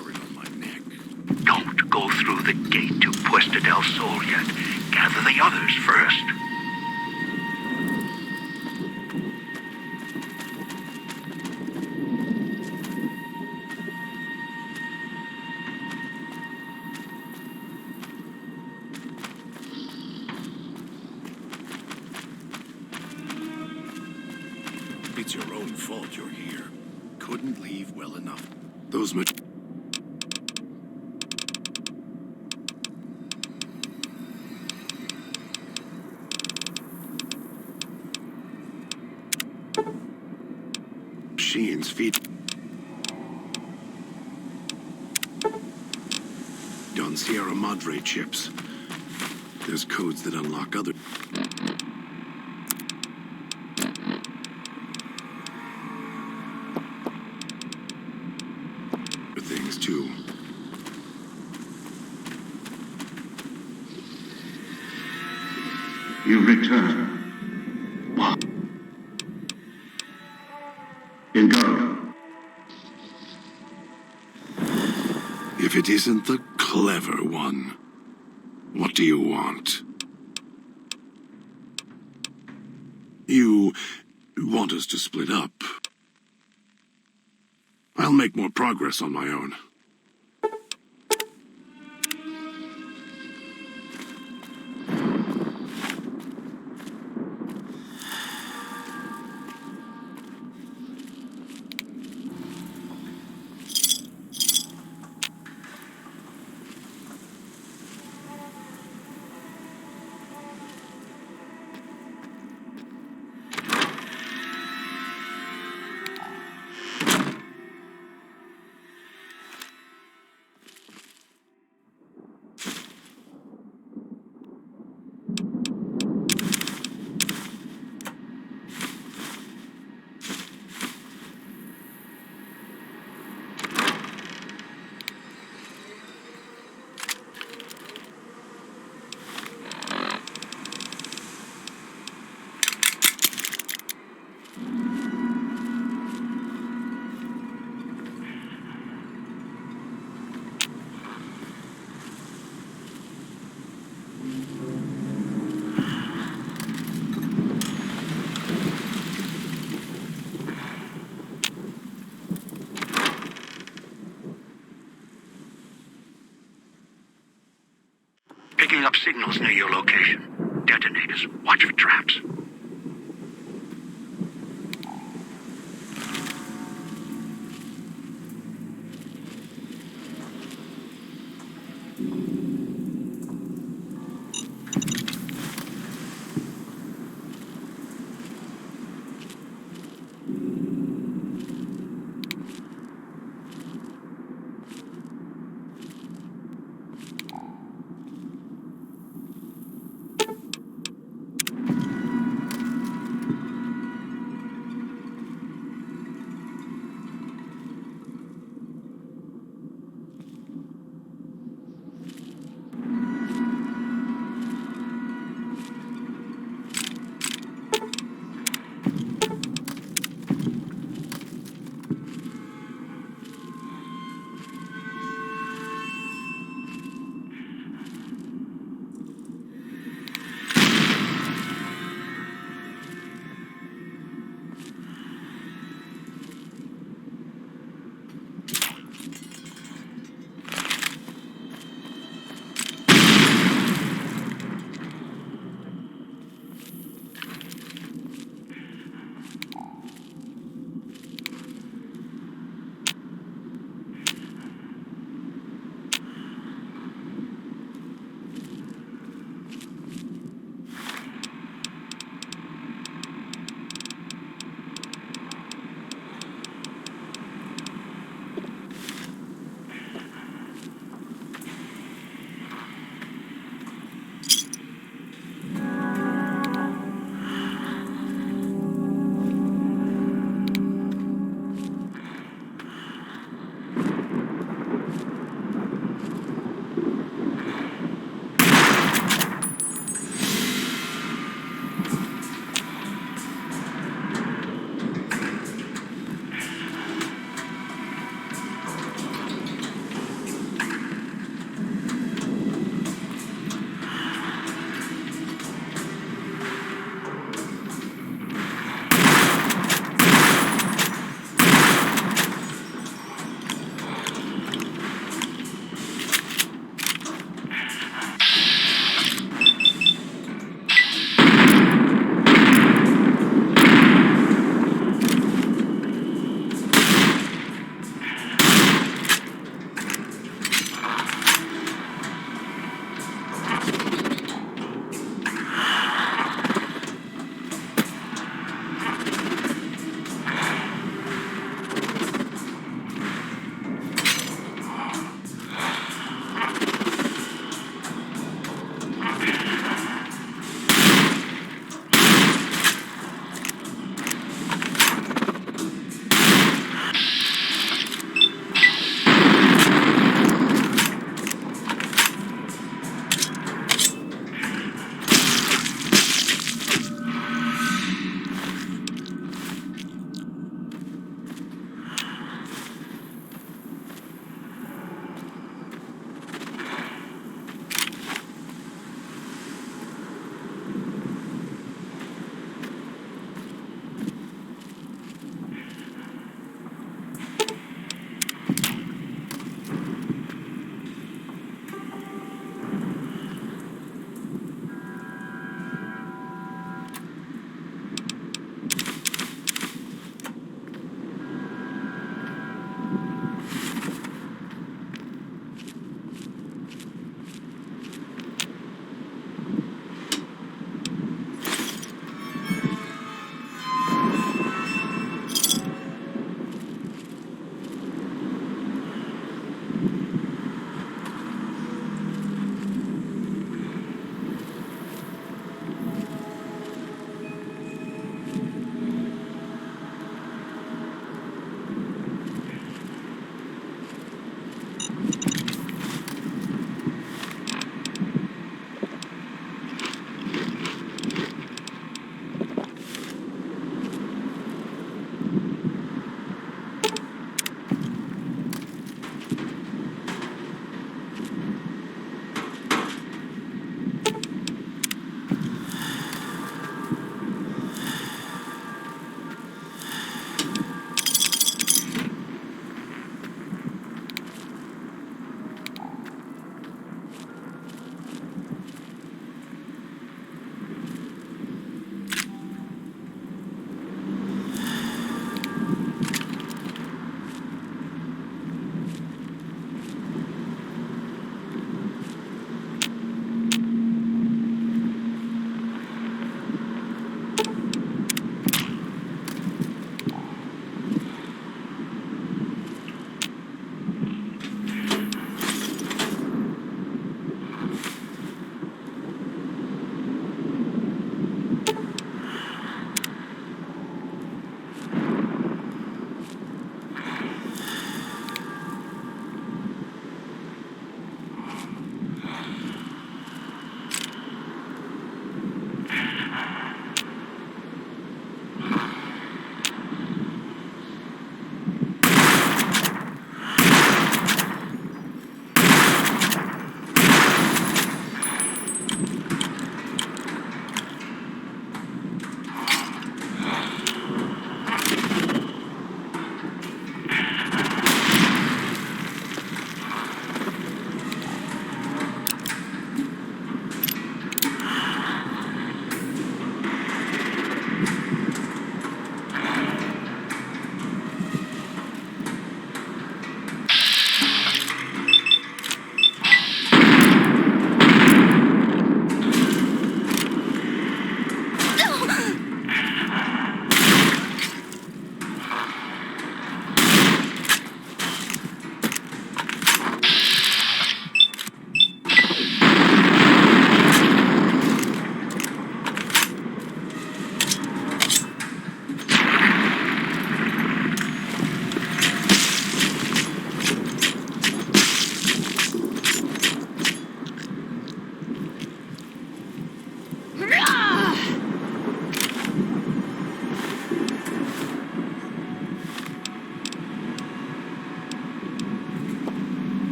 wear it on my neck. Don't go through the gate to Puesta del Sol yet. Gather the others first. It's your own fault you're here. Couldn't leave well enough. Those machines feed on Sierra Madre chips. There's codes that unlock other things too. You return. You go. If it isn't the clever one, what do you want? You want us to split up. I'll make more progress on my own. Picking up signals near your location. Detonators. Watch for traps.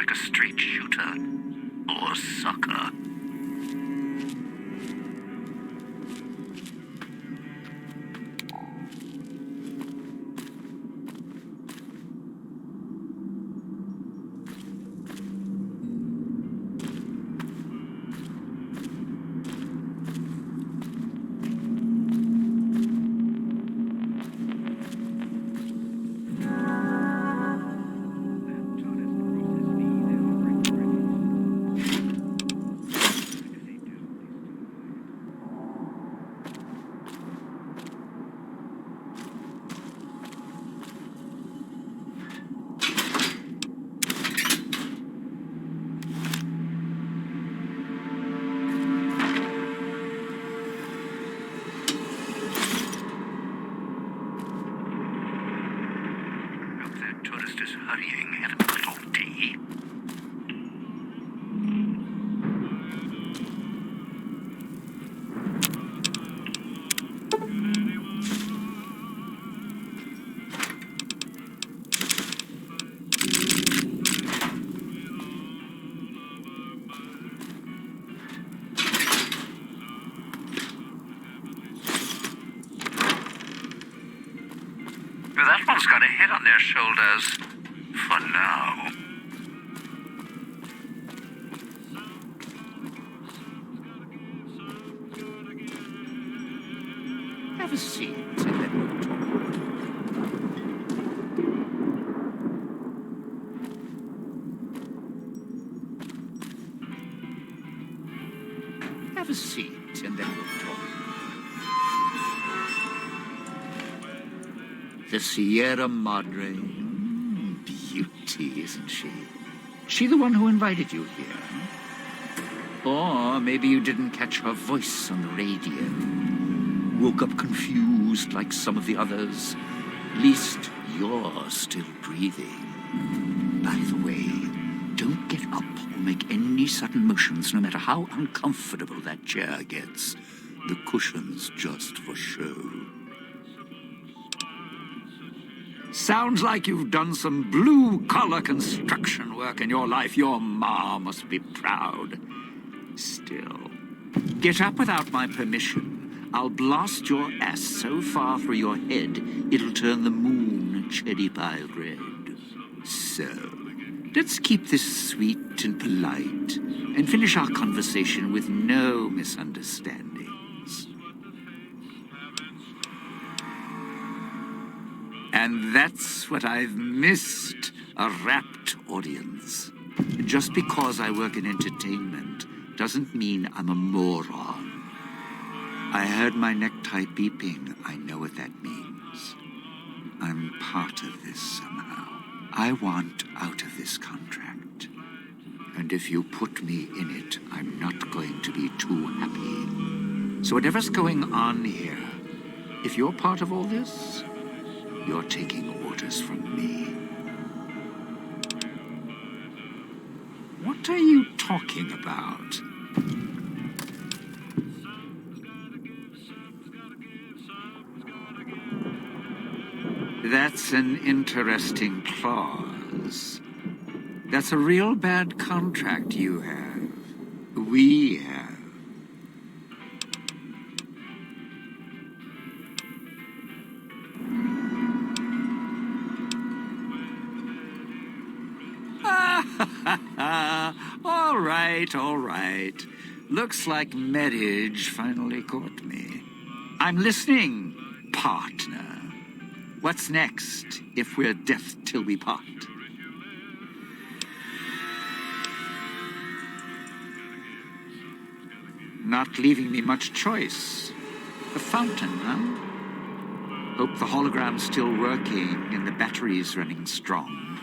like a straight shooter. Or sucker. Tourist is hurrying at a little tea. That one's got a head on their shoulders. For now. Have a seat, and then we'll talk. Have a seat, and then we'll talk. The Sierra Madre. Beauty, isn't she? She the one who invited you here? Or maybe you didn't catch her voice on the radio. Woke up confused like some of the others. At least you're still breathing. By the way, don't get up or make any sudden motions, no matter how uncomfortable that chair gets. The cushion's just for show. Sounds like you've done some blue-collar construction work in your life. Your ma must be proud. Still, get up without my permission. I'll blast your ass so far through your head, it'll turn the moon cherry pie red. So, let's keep this sweet and polite, and finish our conversation with no misunderstandings. And that's what I've missed, a rapt audience. Just because I work in entertainment doesn't mean I'm a moron. I heard my necktie beeping. I know what that means. I'm part of this somehow. I want out of this contract. And if you put me in it, I'm not going to be too happy. So whatever's going on here, if you're part of all this, you're taking orders from me. What are you talking about? That's an interesting clause. That's a real bad contract you have. We have. All right. Looks like marriage finally caught me. I'm listening, partner. What's next, if we're death till we part? Not leaving me much choice. A fountain, huh? Hope the hologram's still working and the battery's running strong.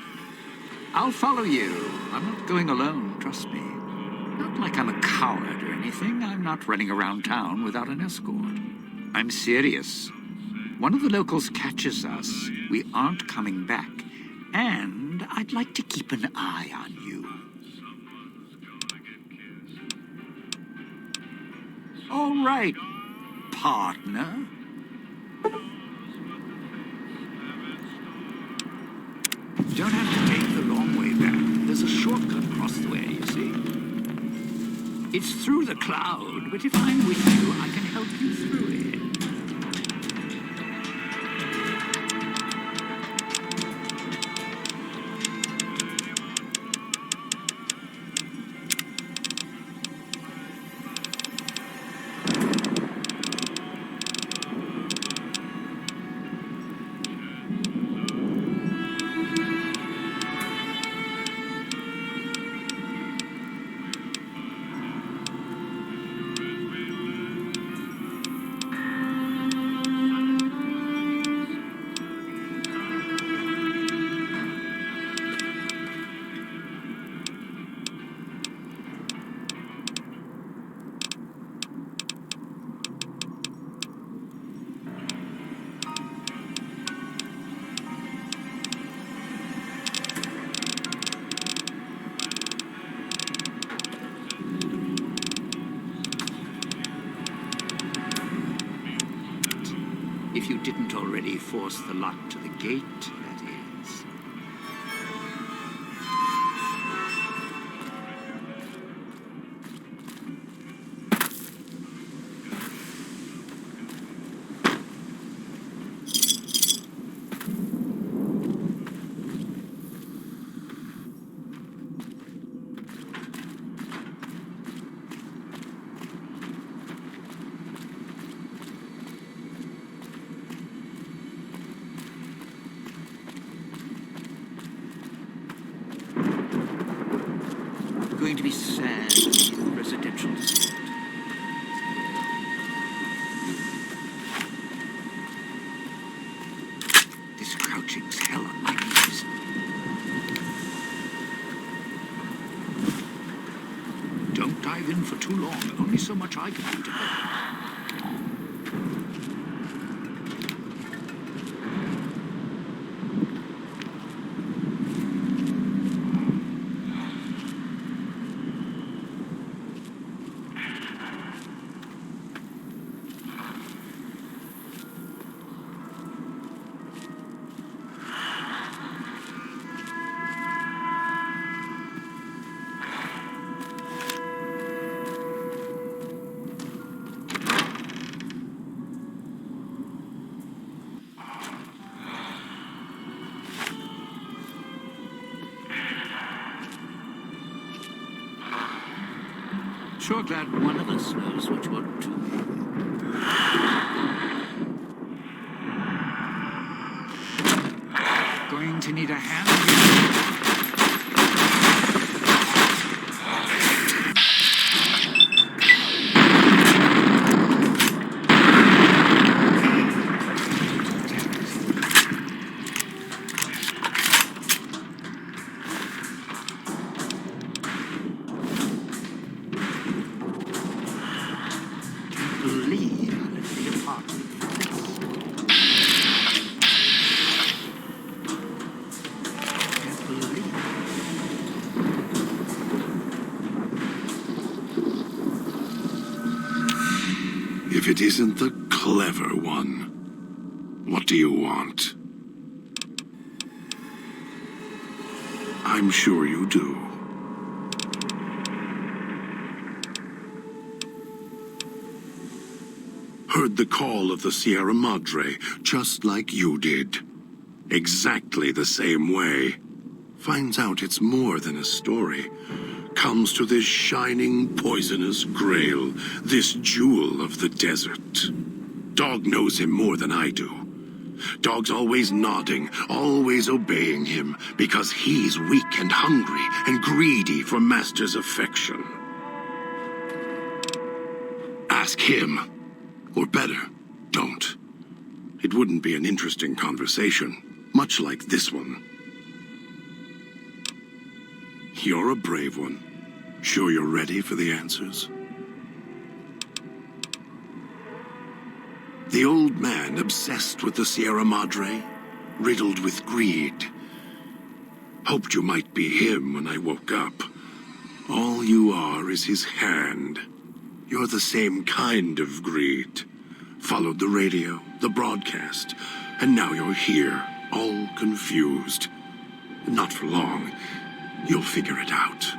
I'll follow you. I'm not going alone, trust me. Not like I'm a coward or anything. I'm not running around town without an escort. I'm serious. One of the locals catches us, we aren't coming back. And I'd like to keep an eye on you. All right, partner. Don't have to take the long way back. there's a shortcut across the way, you see. It's through the cloud, but if I'm with you, I can help you through it. If you didn't already force the lock to the gate, that is. Going to be sad to see the residential district. This crouching's hell on my knees. Don't dive in for too long. Only so much I can do to help. Sure glad one of us knows what you want to do. Going to need a hand here. If it isn't the clever one, what do you want? I'm sure you do. Heard the call of the Sierra Madre, just like you did. Exactly the same way. Finds out it's more than a story. Comes to this shining, poisonous grail, this jewel of the desert. Dog knows him more than I do. Dog's always nodding, always obeying him, because he's weak and hungry and greedy for Master's affection. Ask him. Or better, don't. It wouldn't be an interesting conversation, much like this one. You're a brave one. Sure you're ready for the answers? The old man obsessed with the Sierra Madre, riddled with greed. Hoped you might be him when I woke up. All you are is his hand. You're the same kind of greed. Followed the radio, the broadcast, and now you're here, all confused. Not for long. You'll figure it out.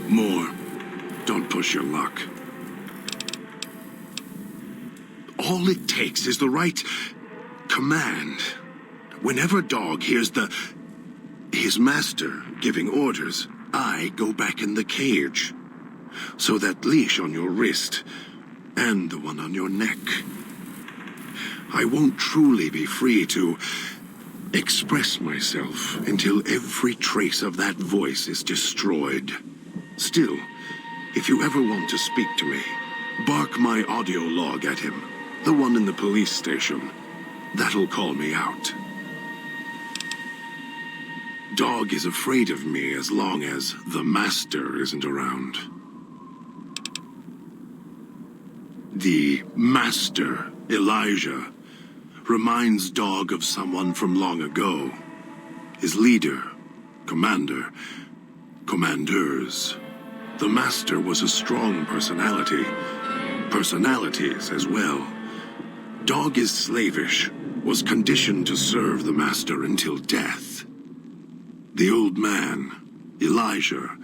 More. Don't push your luck. All it takes is the right command. Whenever Dog hears his master giving orders, I go back in the cage. So that leash on your wrist, and the one on your neck. I won't truly be free to express myself until every trace of that voice is destroyed. Still, if you ever want to speak to me, bark my audio log at him, the one in the police station. That'll call me out. Dog is afraid of me as long as the master isn't around. The master, Elijah, reminds Dog of someone from long ago. His leader, commander, commanders. The master was a strong personality. Personalities as well. Dog is slavish, was conditioned to serve the master until death. The old man, Elijah,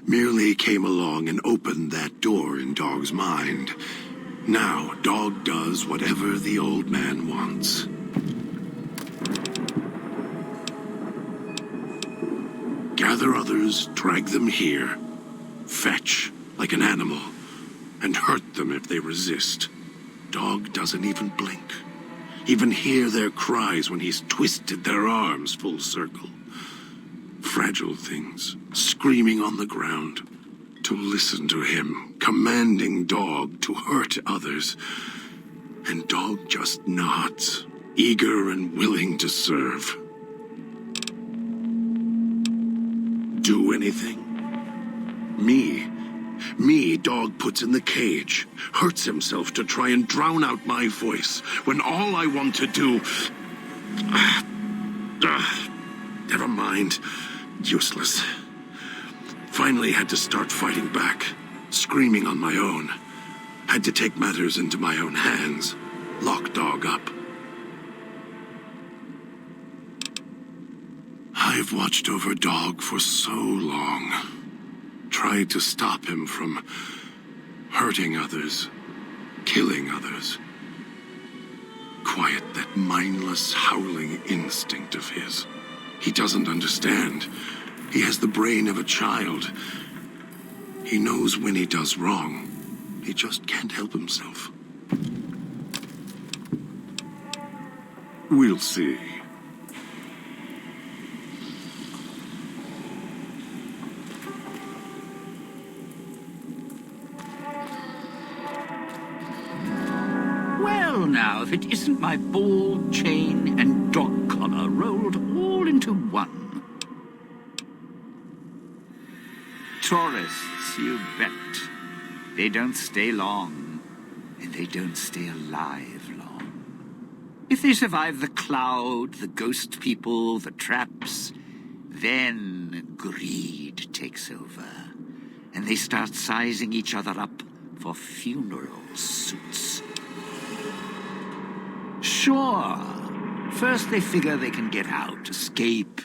merely came along and opened that door in Dog's mind. Now, Dog does whatever the old man wants. Gather others, drag them here, fetch like an animal, and hurt them if they resist. Dog doesn't even blink. Even hear their cries when he's twisted their arms full circle. Fragile things, screaming on the ground. To listen to him, commanding Dog to hurt others. And Dog just nods, eager and willing to serve. Do anything? Me, Dog puts in the cage, hurts himself to try and drown out my voice, when all I want to do... Never mind. Useless. Finally had to start fighting back, screaming on my own. Had to take matters into my own hands, lock Dog up. I've watched over Dog for so long. Tried to stop him from hurting others, killing others. Quiet that mindless, howling instinct of his. He doesn't understand. He has the brain of a child. He knows when he does wrong. He just can't help himself. We'll see. Well, now, if it isn't my ball, chain, and dog collar rolled all into one. Tourists, you bet. They don't stay long, and they don't stay alive long. If they survive the cloud, the ghost people, the traps, then greed takes over, and they start sizing each other up for funeral suits. Sure, first they figure they can get out, escape.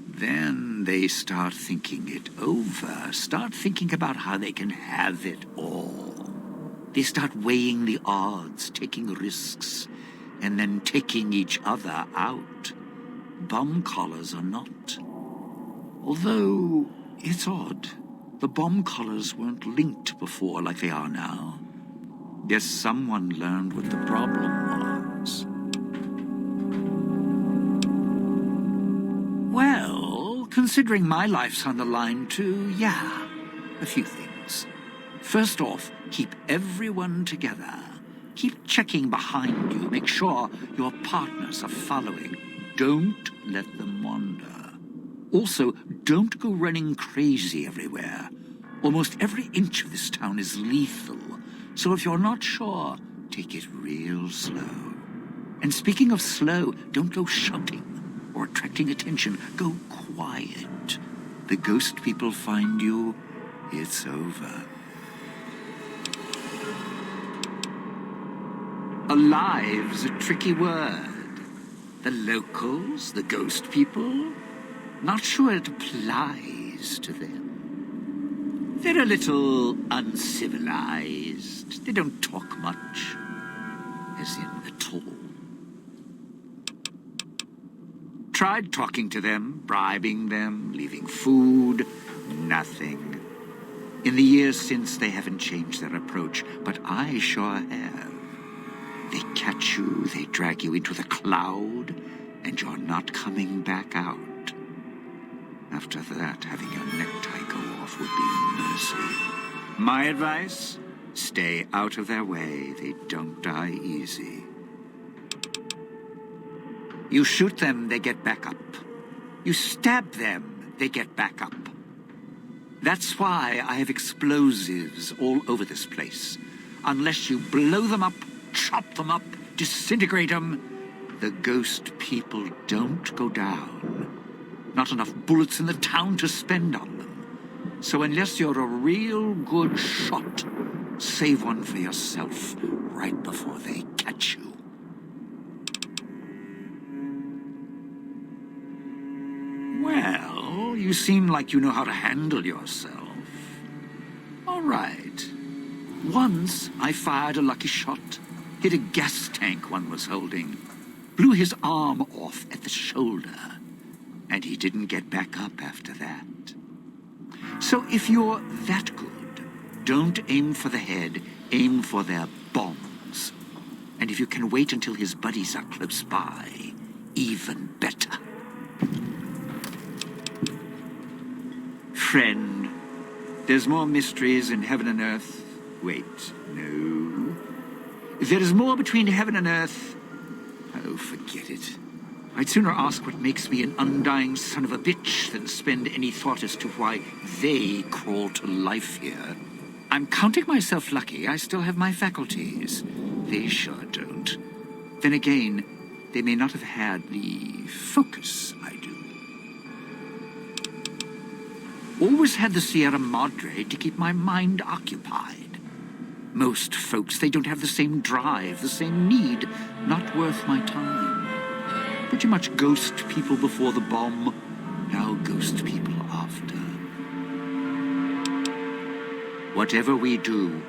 Then they start thinking it over, start thinking about how they can have it all. They start weighing the odds, taking risks, and then taking each other out. Bomb collars are not. Although, it's odd. The bomb collars weren't linked before like they are now. Guess someone learned what the problem was. Well, considering my life's on the line too, yeah, a few things. First off, keep everyone together. Keep checking behind you. Make sure your partners are following. Don't let them wander. Also, don't go running crazy everywhere. Almost every inch of this town is lethal. So if you're not sure, take it real slow. And speaking of slow, don't go shouting or attracting attention. Go quiet. The ghost people find you, it's over. Alive's a tricky word. The locals, the ghost people, Not sure it applies to them. They're a little uncivilized. They don't talk much. As in, at all. Tried talking to them, bribing them, leaving food. Nothing. In the years since, they haven't changed their approach, but I sure have. They catch you, they drag you into the cloud, and you're not coming back out. After that, having your necktie go off would be mercy. My advice? Stay out of their way. They don't die easy. You shoot them, they get back up. You stab them, they get back up. That's why I have explosives all over this place. Unless you blow them up, chop them up, disintegrate them, the ghost people don't go down. Not enough bullets in the town to spend on them. So unless you're a real good shot, save one for yourself right before they catch you. Well, you seem like you know how to handle yourself. All right. Once I fired a lucky shot, hit a gas tank one was holding, blew his arm off at the shoulder, and he didn't get back up after that. So if you're that good, don't aim for the head, aim for their bombs. And if you can wait until his buddies are close by, even better. Friend, there's more mysteries in heaven and earth. Wait, no. There is more between heaven and earth. Oh, forget it. I'd sooner ask what makes me an undying son of a bitch than spend any thought as to why they crawl to life here. I'm counting myself lucky I still have my faculties. They sure don't. Then again, they may not have had the focus I do. Always had the Sierra Madre to keep my mind occupied. Most folks, they don't have the same drive, the same need. Not worth my time. Pretty much ghost people before the bomb, now ghost people after. Whatever we do,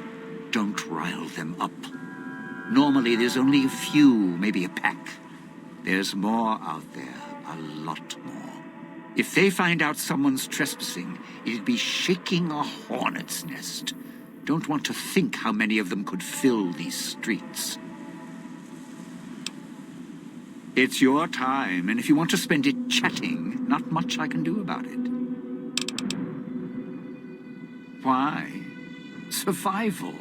don't rile them up. Normally there's only a few, maybe a pack. There's more out there, a lot more. If they find out someone's trespassing, it'd be shaking a hornet's nest. Don't want to think how many of them could fill these streets. It's your time, and if you want to spend it chatting, not much I can do about it. Why? Survival.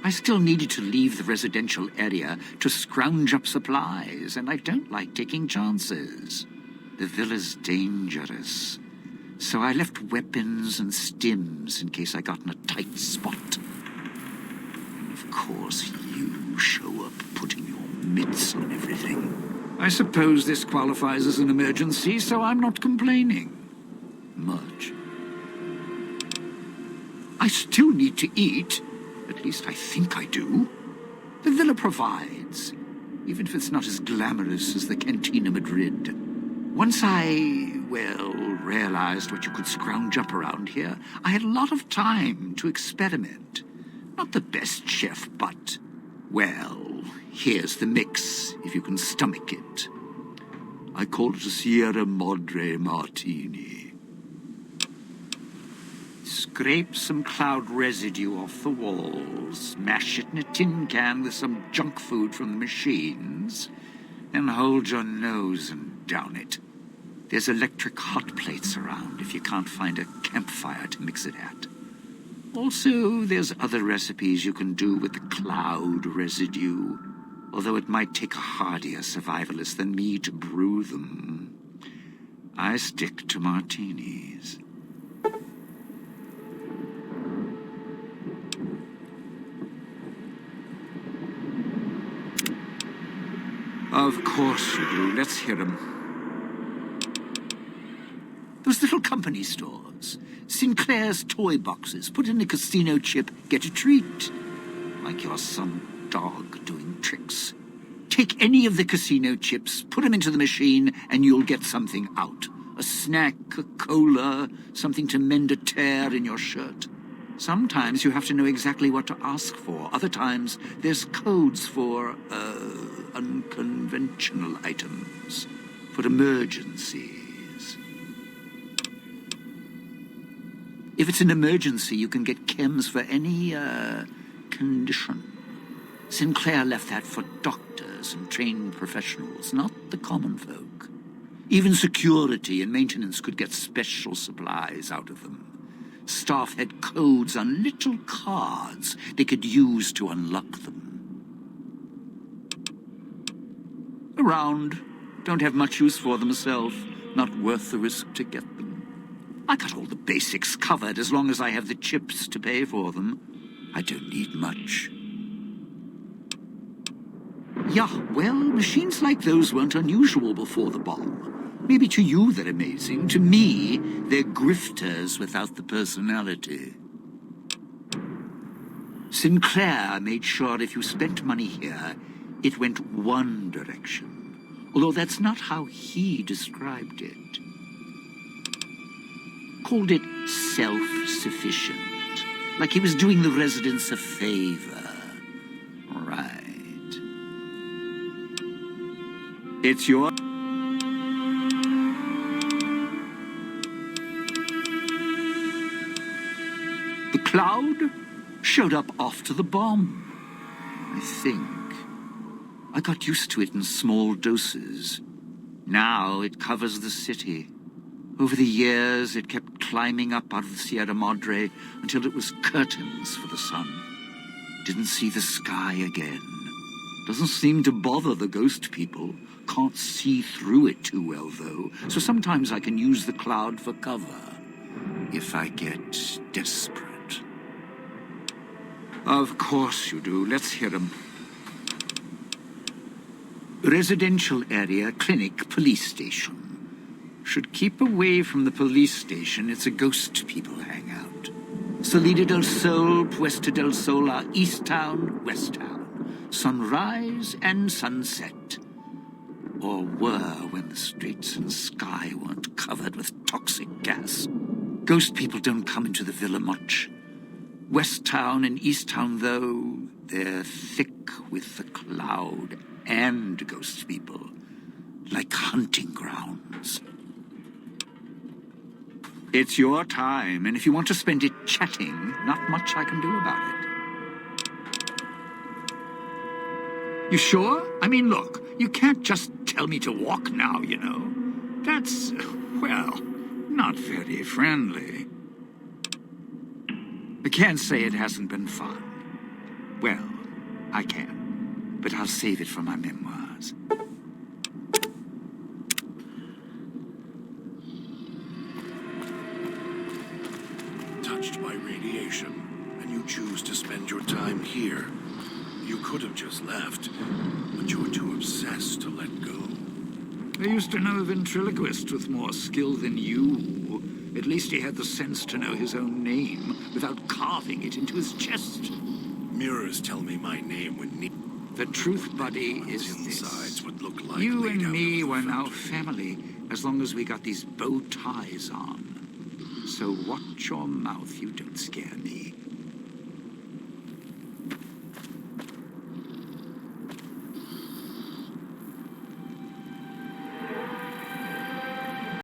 I still needed to leave the residential area to scrounge up supplies, and I don't like taking chances. The villa's dangerous, so I left weapons and stims in case I got in a tight spot. And of course, you show up putting your mitts on everything. I suppose this qualifies as an emergency, so I'm not complaining. Much. I still need to eat. At least I think I do. The villa provides, even if it's not as glamorous as the Cantina Madrid. Once I, realized what you could scrounge up around here, I had a lot of time to experiment. Not the best chef, but, here's the mix, if you can stomach it. I call it a Sierra Madre Martini. Scrape some cloud residue off the walls, mash it in a tin can with some junk food from the machines, then hold your nose and down it. There's electric hot plates around if you can't find a campfire to mix it at. Also, there's other recipes you can do with the cloud residue, although it might take a hardier survivalist than me to brew them. I stick to martinis. Of course you do. Let's hear 'em. Those little company stores. Sinclair's toy boxes. Put in a casino chip, get a treat. Like you're some dog doing tricks. Take any of the casino chips, put them into the machine, and you'll get something out. A snack, a cola, something to mend a tear in your shirt. Sometimes you have to know exactly what to ask for. Other times, there's codes for, unconventional items. For emergencies. If it's an emergency, you can get chems for any, condition. Sinclair left that for doctors and trained professionals, not the common folk. Even security and maintenance could get special supplies out of them. Staff had codes on little cards they could use to unlock them. Around. Don't have much use for them myself. Not worth the risk to get them. I got all the basics covered as long as I have the chips to pay for them. I don't need much. Yeah, well, machines like those weren't unusual before the bomb. Maybe to you they're amazing. To me, they're grifters without the personality. Sinclair made sure if you spent money here, it went one direction. Although that's not how he described it. Called it self-sufficient. Like he was doing the residents a favor. Right. It's your... The cloud showed up after the bomb, I think. I got used to it in small doses. Now it covers the city. Over the years, it kept climbing up out of the Sierra Madre until it was curtains for the sun. Didn't see the sky again. Doesn't seem to bother the ghost people. Can't see through it too well, though, so sometimes I can use the cloud for cover. If I get desperate. Of course you do. Let's hear 'em. Residential area, clinic, police station. Should keep away from the police station. It's a ghost people hangout. Salida del Sol, Puesta del Sol are East Town, West Town. Sunrise and sunset. Or were when the streets and sky weren't covered with toxic gas. Ghost people don't come into the villa much. West Town and East Town, though, they're thick with the cloud and ghost people. Like hunting grounds. It's your time, and if you want to spend it chatting, not much I can do about it. You sure? I mean, look, you can't just tell me to walk now, you know. That's, well, not very friendly. I can't say it hasn't been fun. Well, I can, but I'll save it for my memoirs. Touched by radiation, and you choose to spend your time here. You could have just left, but you were too obsessed to let go. I used to know a ventriloquist with more skill than you. At least he had the sense to know his own name without carving it into his chest. Mirrors tell me my name when The truth, buddy, is insides this. would look like You laid and out me of the were now factory. family as long as we got these bow ties on. So watch your mouth, you don't scare me.